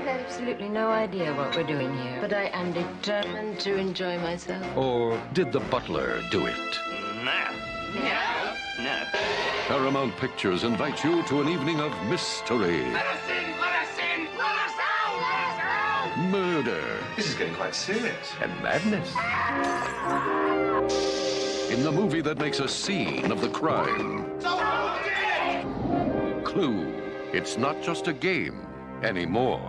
have absolutely no idea what we're doing here, but I am determined to enjoy myself. Or did the butler do it? No. Paramount Pictures invites you to an evening of mystery, Let us in! Let us out! murder, This is getting quite serious. and madness. In the movie that makes a scene of the crime. Clue. It's not just a game anymore.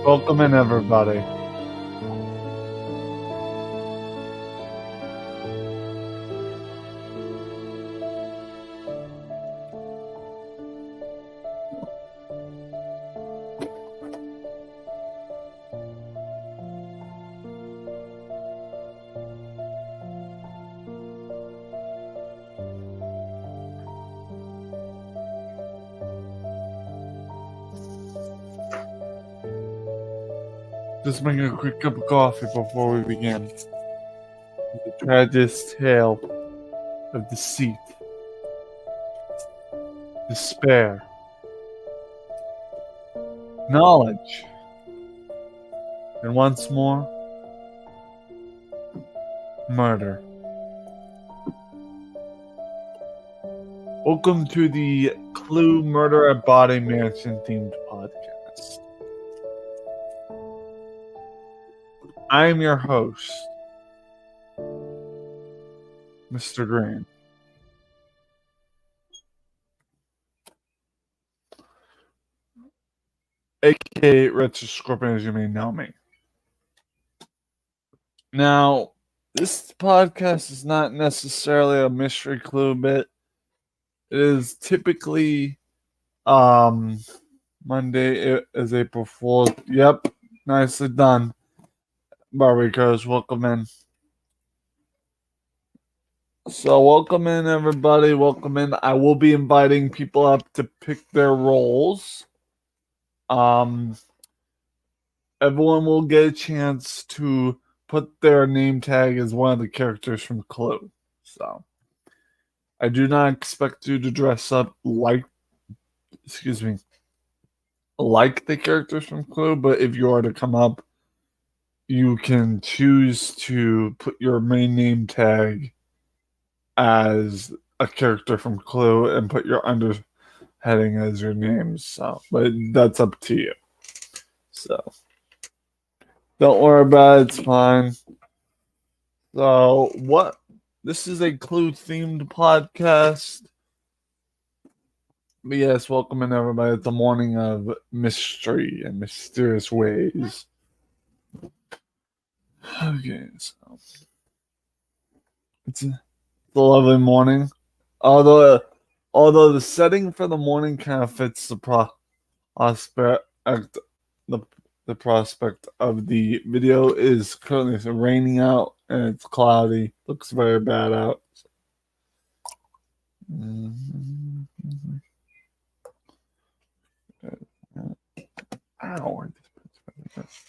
Welcome in, everybody. Just making a quick cup of coffee before we begin. The tragic tale of deceit, despair, knowledge, and once more, murder. Welcome to the Clue Murder at Body Mansion themed podcast. I am your host, Mr. Green. AKA Retro Scorpion, as you may know me. Now, this podcast is not necessarily a mystery clue bit. It is typically Monday is April 4th. Yep, nicely done. Barbecues, welcome in. So welcome in, everybody. Welcome in. I will be inviting people up to pick their roles. Everyone will get a chance to put their name tag as one of the characters from Clue. So I do not expect you to dress up like the characters from Clue, but if you are to come up, you can choose to put your main name tag as a character from Clue and put your underheading as your name. So, but that's up to you. So, don't worry about it. It's fine. So, what? This is a Clue themed podcast. But yes, welcome in, everybody. It's the morning of mystery and mysterious ways. Okay, so it's a lovely morning. Although the setting for the morning kind of fits the prospect the prospect of the video is currently raining out and it's cloudy. Looks very bad out. Ow. Let's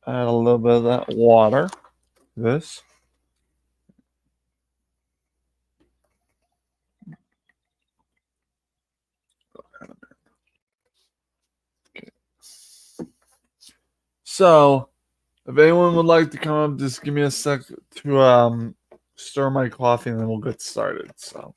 add a little bit of that water. This. Okay. So, if anyone would like to come up, just give me a sec to stir my coffee and then we'll get started. So.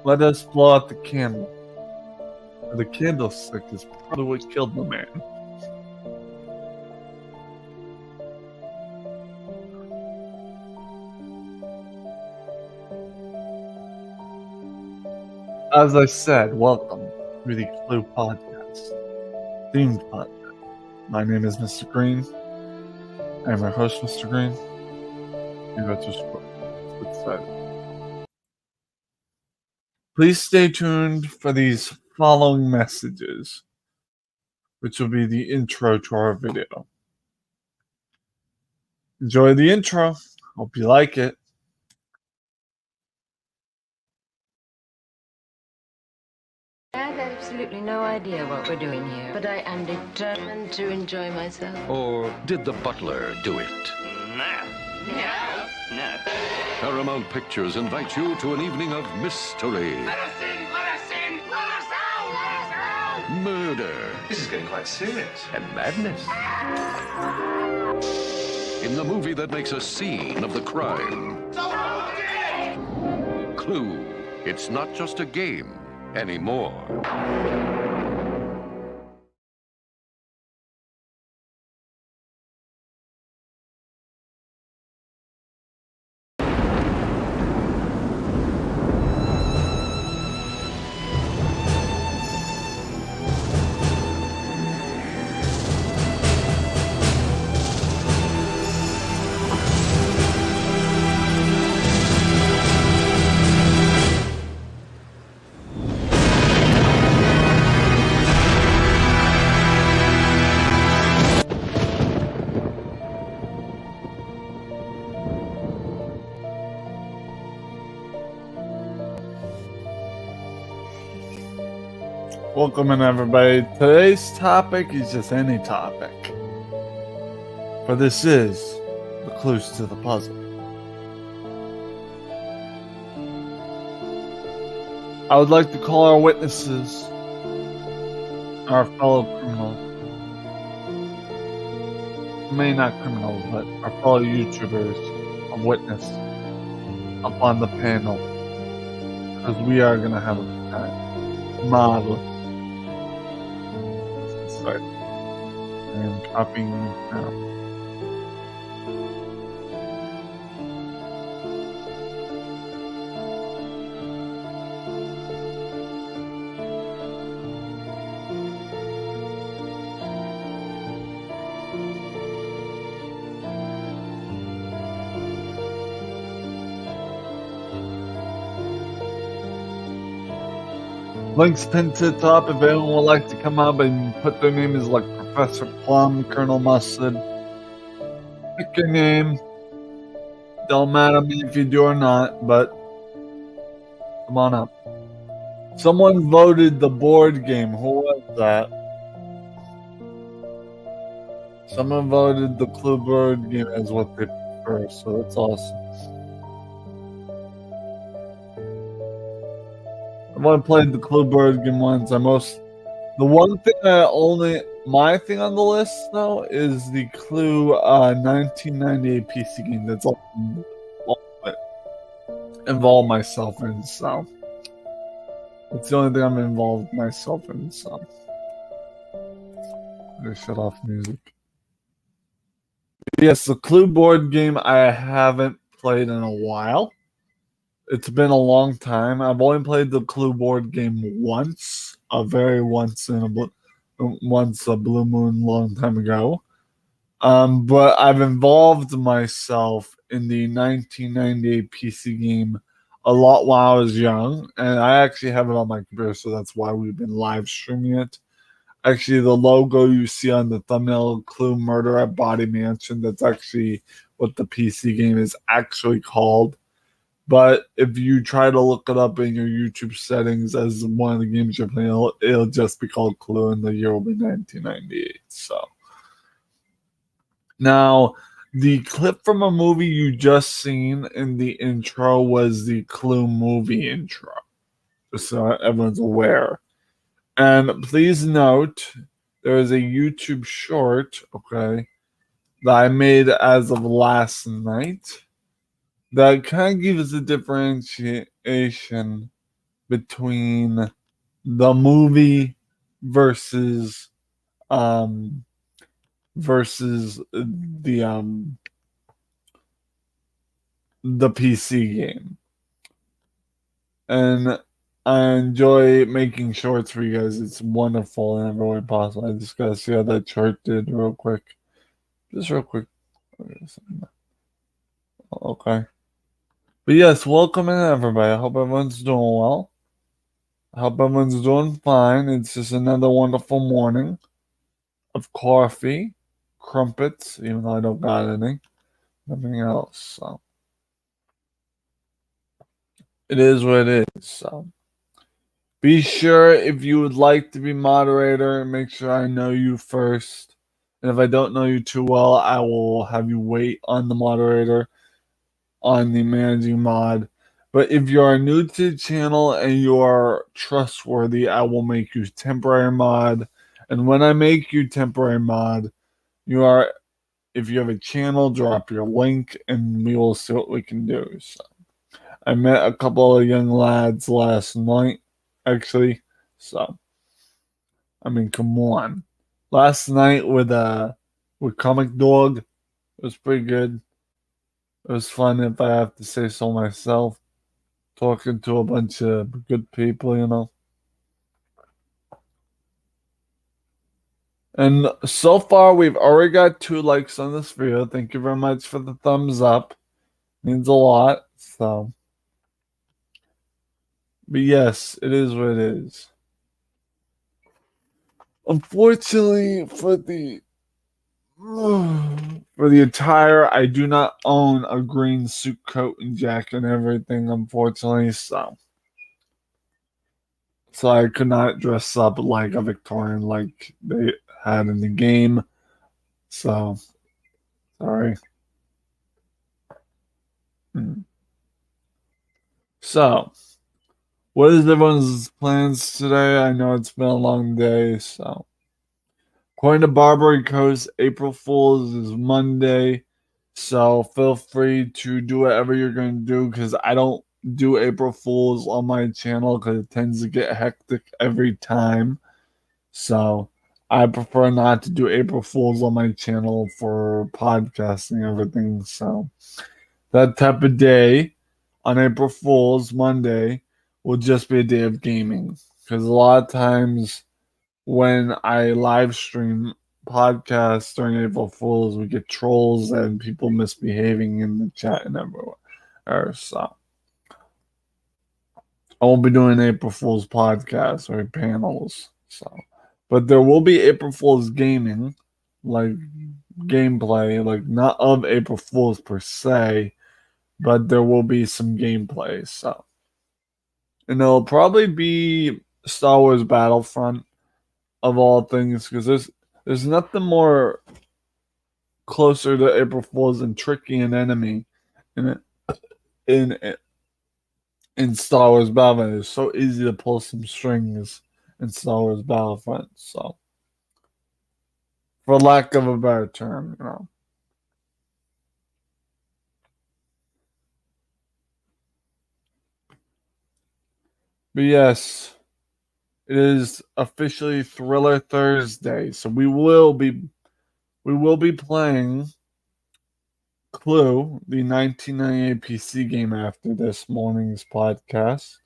Let us blow out the candle. The candlestick is probably what killed the man. As I said, welcome to the Clue Podcast, themed podcast. My name is Mr. Green. I am your host, Mr. Green. You go to school. Let's get started. Please stay tuned for these following messages, which will be the intro to our video. Enjoy the intro. Hope you like it. I have absolutely no idea what we're doing here, but I am determined to enjoy myself. Or did the butler do it? No. Paramount Pictures invites you to an evening of mystery, Let us in! Let us in! Let us out! Let us out! murder, This is getting quite serious. and madness. In the movie that makes a scene of the crime, So hold it! Clue. It's not just a game anymore. Welcome in, everybody. Today's topic is just any topic. For this is the clues to the puzzle. I would like to call our witnesses, our fellow criminals, maybe not criminals, but our fellow YouTubers, a witness up on the panel, because we are going to have a good time. Marvelous. website. I am copying it now. Links pinned to the top if anyone would like to come up and put their name as like Professor Plum, Colonel Mustard. Pick your name. Don't matter to me if you do or not, but come on up. Someone voted the board game. Who was that? Someone voted the Clue board game as what they prefer, so that's awesome. I've only played the Clue board game once. The one thing my thing on the list though is the Clue 1998 PC game. That's all I involve myself in. So it's the only thing I'm involved myself in. So I'm gonna shut off music. Yes, the Clue board game I haven't played in a while. It's been a long time. I've only played the Clue board game once, once a blue moon, long time ago. But I've involved myself in the 1998 PC game a lot while I was young, and I actually have it on my computer, so that's why we've been live streaming it. Actually, the logo you see on the thumbnail, Clue Murder at Body Mansion, that's actually what the PC game is actually called. But if you try to look it up in your YouTube settings as one of the games you're playing, it'll just be called Clue, and the year will be 1998. So now, the clip from a movie you just seen in the intro was the Clue movie intro, just so everyone's aware. And please note, there is a YouTube short, okay, that I made as of last night that kind of gives a differentiation between the movie versus the PC game. And I enjoy making shorts for you guys. It's wonderful in every way possible. I just gotta see how that chart did real quick. Just real quick. Okay. But yes, welcome in everybody. I hope everyone's doing well. I hope everyone's doing fine. It's just another wonderful morning of coffee, crumpets, even though I don't got any, nothing else. So it is what it is. So be sure, if you would like to be moderator, make sure I know you first. And if I don't know you too well, I will have you wait on the moderator, on the managing mod. But if you are new to the channel and you are trustworthy, I will make you temporary mod. And when I make you temporary mod, if you have a channel, drop your link and we will see what we can do. So I met a couple of young lads last night, actually. So I mean, come on. Last night with Comic Dog, it was pretty good. It was fun, if I have to say so myself. Talking to a bunch of good people, you know. And so far, we've already got 2 likes on this video. Thank you very much for the thumbs up. Means a lot. So, but yes, it is what it is. Unfortunately, for the attire, I do not own a green suit coat and jacket and everything, unfortunately, so I could not dress up like a Victorian like they had in the game. So sorry. So, what is everyone's plans today? I know it's been a long day, so according to Barbary Coast, April Fool's is Monday. So feel free to do whatever you're going to do, because I don't do April Fools on my channel because it tends to get hectic every time. So I prefer not to do April Fools on my channel for podcasting and everything. So that type of day on April Fools Monday will just be a day of gaming. Because a lot of times when I live stream podcasts during April Fools, we get trolls and people misbehaving in the chat and everywhere. So I won't be doing April Fool's podcast or panels. So, but there will be April Fool's gaming, like gameplay, like not of April Fool's per se, but there will be some gameplay. So, and it'll probably be Star Wars Battlefront of all things, because there's nothing more closer to April Fool's than Tricky an enemy in it in Star Wars Battlefront. It's so easy to pull some strings in Star Wars Battlefront. So, for lack of a better term, you know. But yes, it is officially Thriller Thursday, so we will be playing Clue, the 1998 PC game, after this morning's podcast.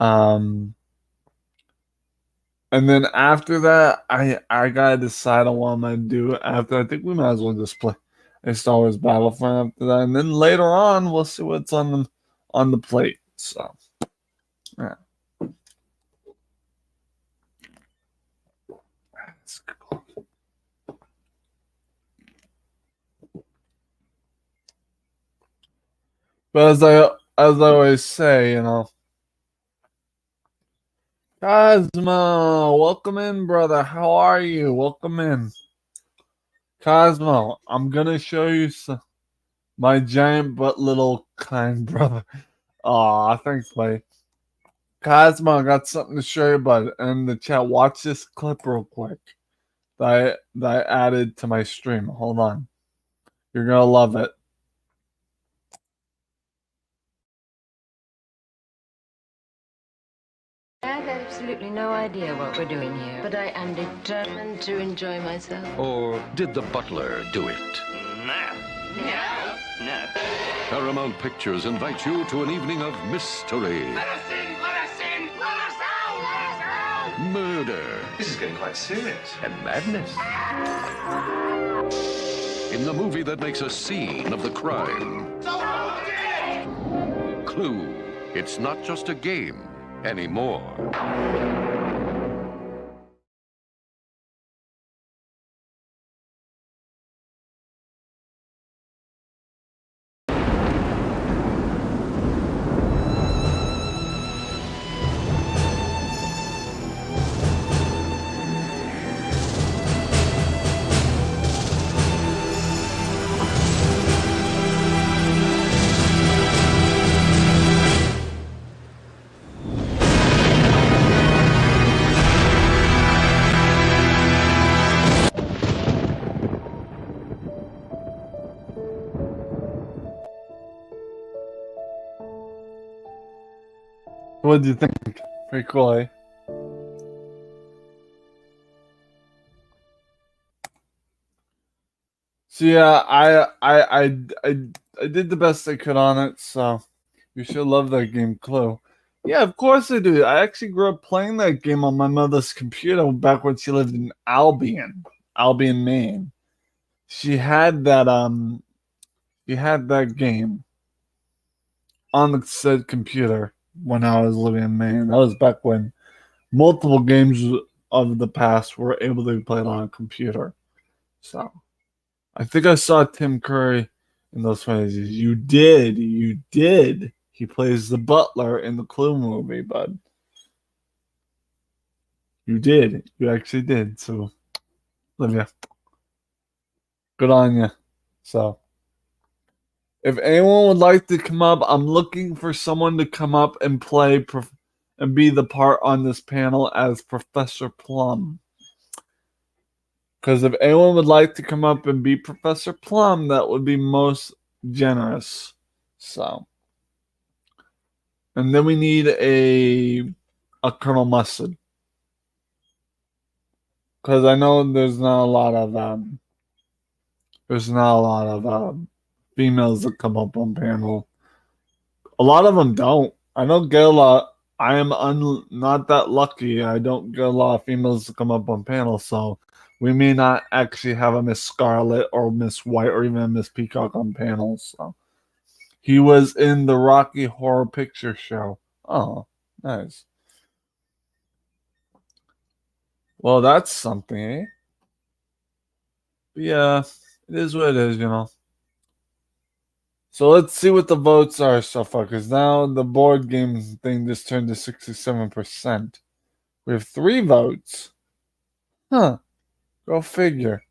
And then after that, I gotta decide on what I'm gonna do after. I think we might as well just play a Star Wars Battlefront after that, and then later on we'll see what's on the plate. So, yeah. Let's go. But as I always say, you know, Cosmo, welcome in, brother. How are you? Welcome in, Cosmo. I'm gonna show you my giant but little kind brother. Aw, thanks, buddy. Cosmo, I got something to show you, bud. In the chat, watch this clip real quick that I added to my stream. Hold on. You're gonna love it. I have absolutely no idea what we're doing here, but I am determined to enjoy myself. Or did the butler do it? No. No. No. Paramount Pictures invites you to an evening of mystery, Let us in! Let us in! Let us out! Let us out! murder, This is getting quite serious. and madness. In the movie that makes a scene of the crime, So hold it! Clue. It's not just a game anymore. What do you think? Pretty cool, eh? So yeah, I did the best I could on it. So you should love that game, Clue. Yeah, of course I do. I actually grew up playing that game on my mother's computer back when she lived in Albion, Maine. She had that game on the said computer when I was living in Maine. That was back when multiple games of the past were able to be played on a computer. So I think I saw Tim Curry in those phases. You did. He plays the butler in the Clue movie, bud. You did. You actually did. So, Olivia, good on you. So, if anyone would like to come up, I'm looking for someone to come up and play and be the part on this panel as Professor Plum. Because if anyone would like to come up and be Professor Plum, that would be most generous. So, and then we need a Colonel Mustard. because I know there's not a lot of females that come up on panel. A lot of them don't. I don't get a lot. I am not that lucky. I don't get a lot of females to come up on panel, so we may not actually have a Miss Scarlet or Miss White or even a Miss Peacock on panels. So he was in the Rocky Horror Picture Show. Oh, nice. Well, that's something, eh? But yeah, it is what it is, you know. So let's see what the votes are so far, because now the board game thing just turned to 67%. We have 3 votes. Huh. Go figure.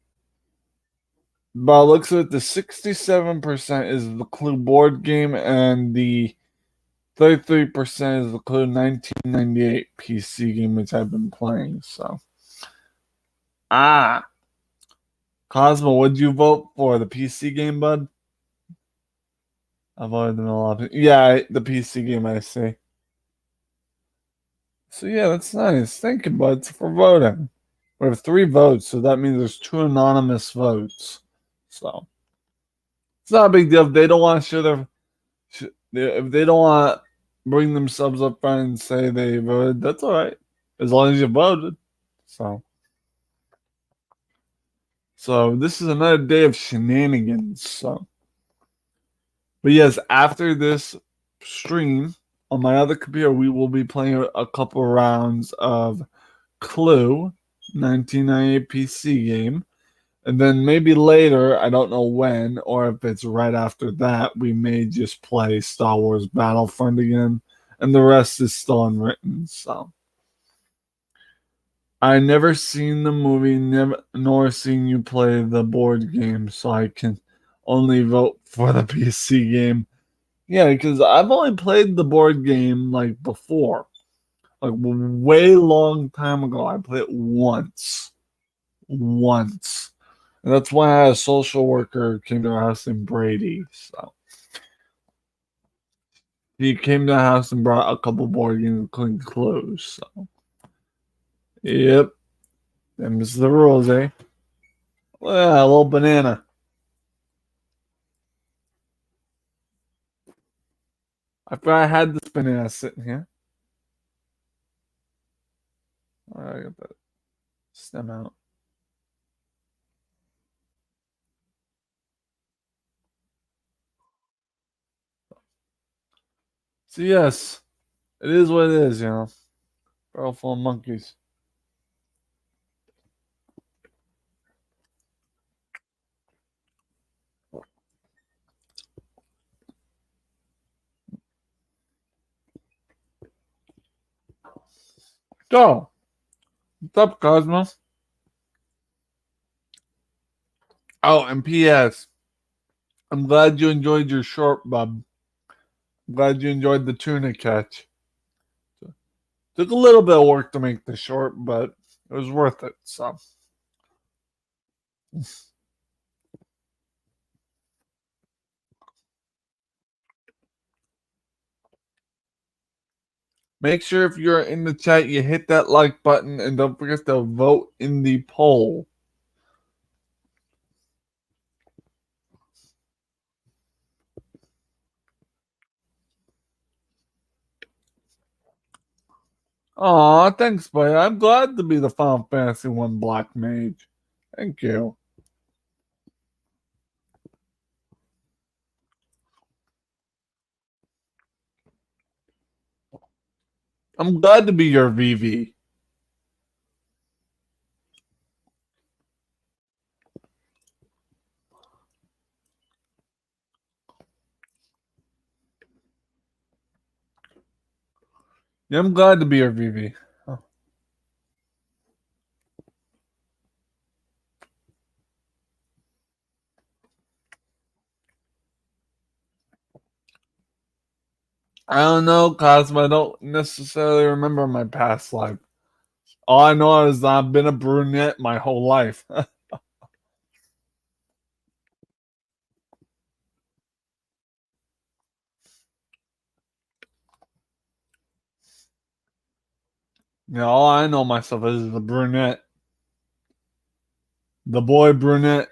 But looks like the 67% is the Clue board game, and the 33% is the Clue 1998 PC game, which I've been playing. So, Cosmo, what'd you vote for? The PC game, bud? I voted in a lot of yeah, the PC game. I see. So yeah, that's nice. Thank you, bud, for voting. We have 3 votes, so that means there's 2 anonymous votes. So it's not a big deal if they don't want to share their if they don't want to bring themselves up front and say they voted. That's all right, as long as you voted. So this is another day of shenanigans. So, but yes, after this stream on my other computer, we will be playing a couple rounds of Clue 1998 PC game. And then maybe later, I don't know when, or if it's right after that, we may just play Star Wars Battlefront again. And the rest is still unwritten. So I never seen the movie, never nor seen you play the board game, so I can only vote for the PC game. Yeah, because I've only played the board game like before. Like way long time ago. I played it once. Once. And that's why I had a social worker came to our house named Brady. So he came to the house and brought a couple board games, including clothes. So yep. Them's the rules, eh? Well, a little banana. I thought I had this banana sitting here. I got that stem out. So yes, it is what it is, you know. Barrel full of monkeys. So, what's up, Cosmos? Oh, and P.S. I'm glad you enjoyed your short, bub. I'm glad you enjoyed the tuna catch. Took a little bit of work to make the short, but it was worth it. So, make sure if you're in the chat, you hit that like button and don't forget to vote in the poll. Aw, thanks, buddy. I'm glad to be the Final Fantasy 1 Black Mage. Thank you. I'm glad to be your VV. Yeah, I'm glad to be your VV. Oh. I don't know, Cosmo. I don't necessarily remember my past life. All I know is I've been a brunette my whole life. All I know myself is a brunette. The boy brunette.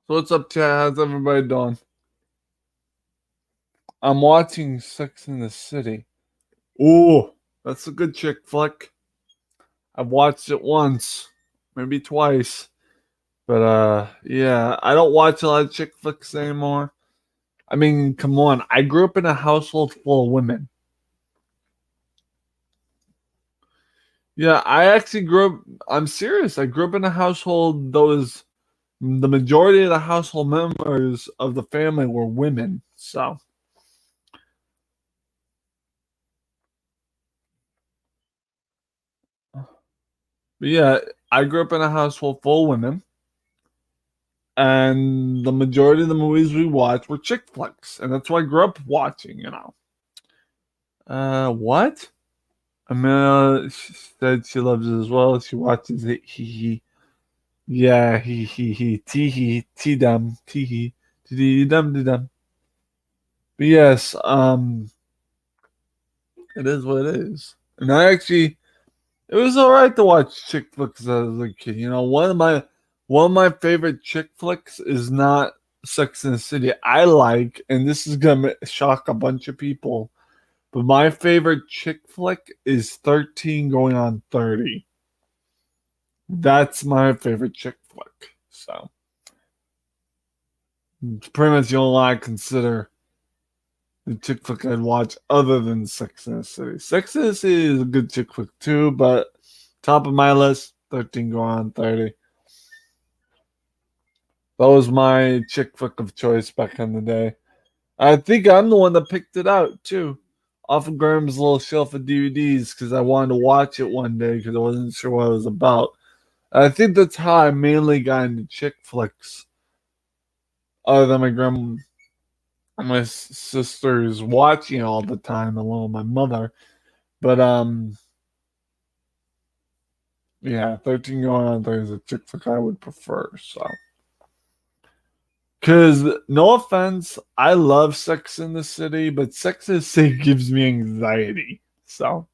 So what's up, chat? How's everybody doing? I'm watching Sex in the City. Ooh, that's a good chick flick. I've watched it once, maybe twice. But yeah, I don't watch a lot of chick flicks anymore. I mean, come on. I grew up in a household full of women. Yeah, I actually grew up. I'm serious. I grew up in a household that was the majority of the household members of the family were women. So, but yeah, I grew up in a household full of women, and the majority of the movies we watched were chick flicks, and that's what I grew up watching. What? Amelia said she loves it as well. She watches it. He. Yeah, he. Tee hee. Tee dum. Tee hee. Tee dum dee dum. But yes, it is what it is. And I actually, it was all right to watch chick flicks as a kid. One of my favorite chick flicks is not Sex and the City. I like, and this is gonna shock a bunch of people, but my favorite chick flick is 13 going on 30. That's my favorite chick flick. So it's pretty much the only one I consider the chick flick I'd watch other than Sex and the City. Sex and the City is a good chick flick too, but top of my list, 13 going on 30. That was my chick flick of choice back in the day. I think I'm the one that picked it out too, off of Graham's little shelf of DVDs because I wanted to watch it one day because I wasn't sure what it was about. I think that's how I mainly got into chick flicks, other than my grandma, my sisters watching all the time, along with my mother. But yeah, 13 going on 30 is a chick flick I would prefer. So, because no offense, I love Sex in the City, but Sex in the City gives me anxiety. So,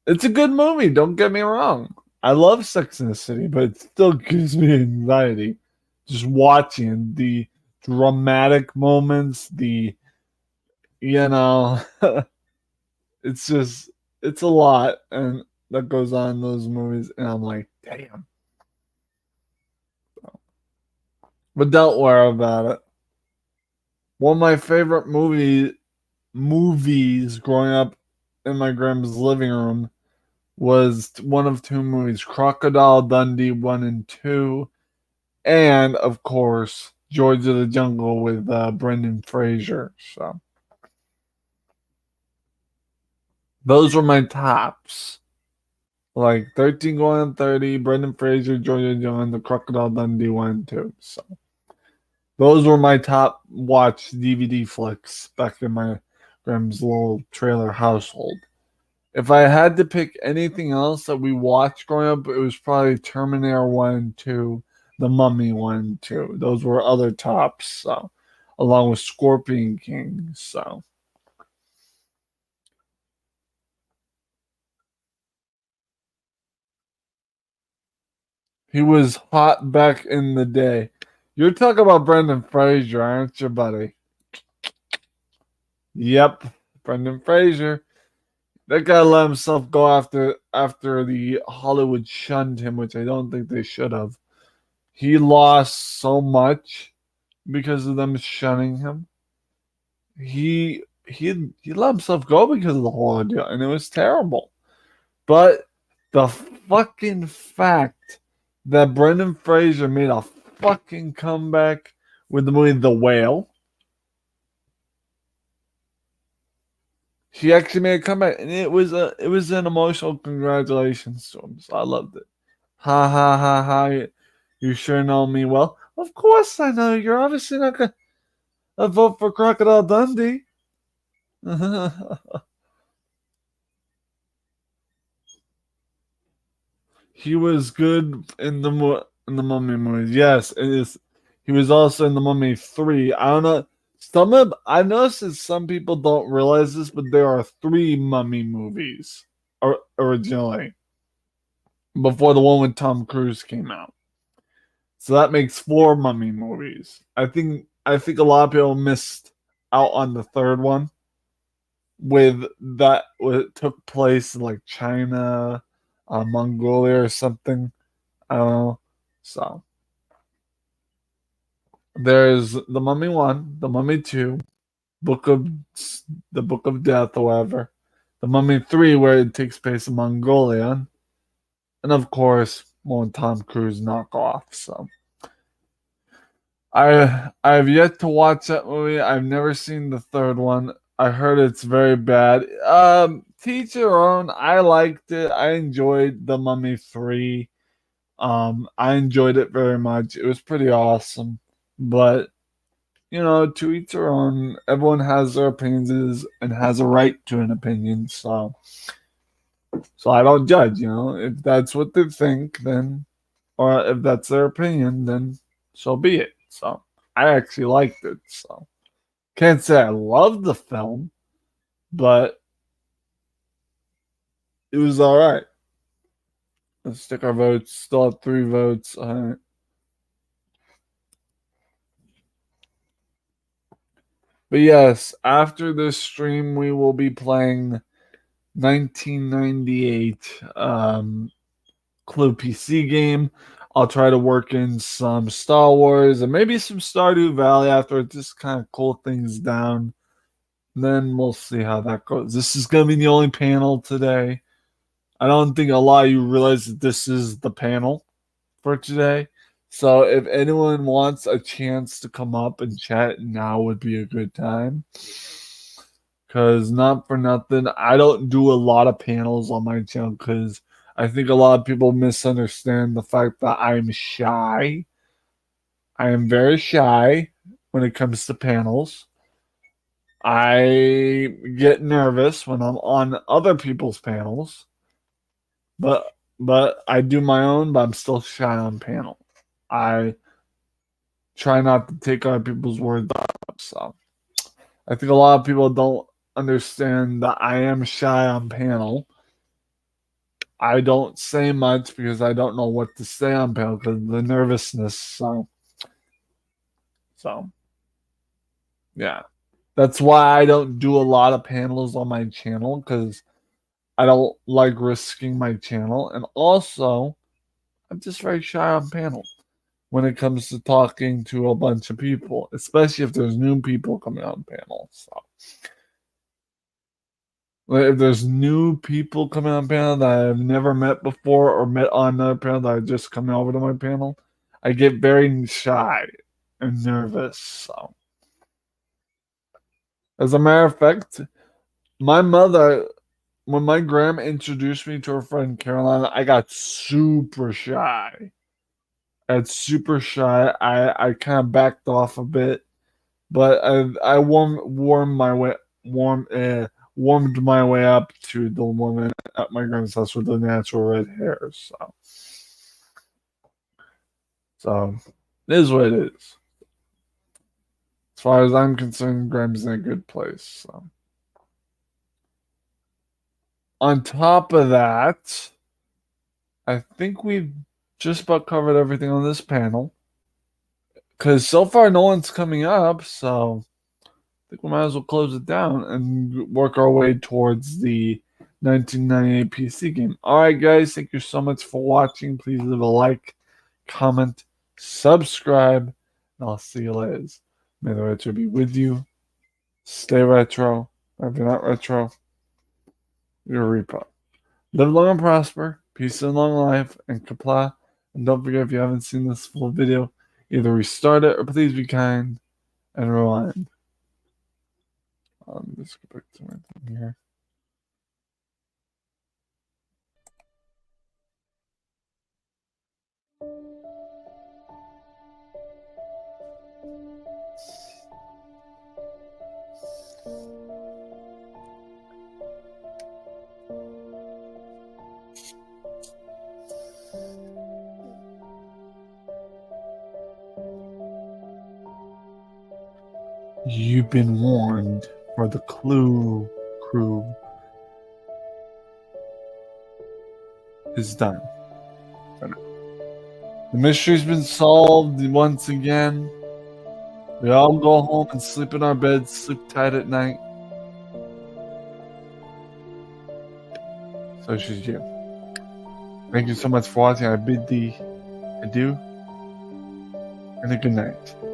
it's a good movie. Don't get me wrong. I love Sex in the City, but it still gives me anxiety just watching the dramatic moments. You know, it's just it's a lot, and that goes on in those movies, and I'm like, damn. But don't worry about it. One of my favorite movies growing up in my grandma's living room was one of two movies: Crocodile Dundee 1 and 2, and of course George of the Jungle with Brendan Fraser. So those were my tops. Like 13 going on 30, Brendan Fraser, George of the Jungle, and the Crocodile Dundee 1 and 2. So those were my top watch DVD flicks back in my grandma's little trailer household. If I had to pick anything else that we watched growing up, it was probably Terminator 1 and 2, The Mummy 1 and 2. Those were other tops, so, along with Scorpion King. So, he was hot back in the day. You're talking about Brendan Fraser, aren't you, buddy? Yep, Brendan Fraser. That guy let himself go after the Hollywood shunned him, which I don't think they should have. He lost so much because of them shunning him. He let himself go because of the whole ordeal, and it was terrible. But the fucking fact that Brendan Fraser made a fucking comeback with the movie The Whale. He actually made a comeback, and it was an emotional congratulations to him. So I loved it. Ha ha ha ha! You sure know me well. Of course I know. You're obviously not gonna vote for Crocodile Dundee. He was good in the Mummy movies. Yes, it is. He was also in the Mummy 3. I don't know. I noticed that some people don't realize this, but there are 3 Mummy movies originally before the one with Tom Cruise came out. So that makes 4 Mummy movies. I think a lot of people missed out on the third one with that what took place in like China, Mongolia or something. I don't know. So there's the Mummy 1, the Mummy 2, Book of the Book of Death or whatever. The Mummy 3 where it takes place in Mongolia. And of course, one Tom Cruise knockoff. So I've yet to watch that movie. I've never seen the third one. I heard it's very bad. Teach your own. I liked it. I enjoyed the Mummy 3. I enjoyed it very much. It was pretty awesome. But to each their own. Everyone has their opinions and has a right to an opinion. So I don't judge. If that's what they think, then, or if that's their opinion, then so be it. So I actually liked it. So can't say I loved the film, but it was all right. Let's stick our votes. Still have 3 votes. All right. But yes, after this stream, we will be playing 1998 Clue PC game. I'll try to work in some Star Wars and maybe some Stardew Valley after it, just kind of cool things down. Then we'll see how that goes. This is going to be the only panel today. I don't think a lot of you realize that this is the panel for today. So if anyone wants a chance to come up and chat, now would be a good time. Because not for nothing, I don't do a lot of panels on my channel because I think a lot of people misunderstand the fact that I'm shy. I am very shy when it comes to panels. I get nervous when I'm on other people's panels, but I do my own, but I'm still shy on panel. I try not to take other people's words up. So I think a lot of people don't understand that I am shy on panel. I don't say much because I don't know what to say on panel because of the nervousness. So yeah, that's why I don't do a lot of panels on my channel because I don't like risking my channel, and also I'm just very shy on panel when it comes to talking to a bunch of people, especially if there's new people coming on panel. So if there's new people coming on panel that I've never met before or met on another panel that are just coming over to my panel, I get very shy and nervous. So, as a matter of fact, my mother, when my grandma introduced me to her friend Caroline, I got super shy. I kind of backed off a bit, but I warmed my way up to the woman at my grandma's house with the natural red hair. So it is what it is. As far as I'm concerned, Graham's in a good place. So on top of that, I think we've just about covered everything on this panel. Because so far no one's coming up, so I think we might as well close it down and work our way towards the 1998 PC game. All right, guys, thank you so much for watching. Please leave a like, comment, subscribe, and I'll see you later. May the retro be with you. Stay retro. If you're not retro, you're a repo. Live long and prosper. Peace and long life. And kapla. And don't forget, if you haven't seen this full video, either restart it or please be kind and rewind. Let's go back to my thing here. You've been warned, for the Clue crew is done. The mystery's been solved once again. We all go home and sleep in our beds, sleep tight at night. So should you. Thank you so much for watching. I bid thee adieu and a good night.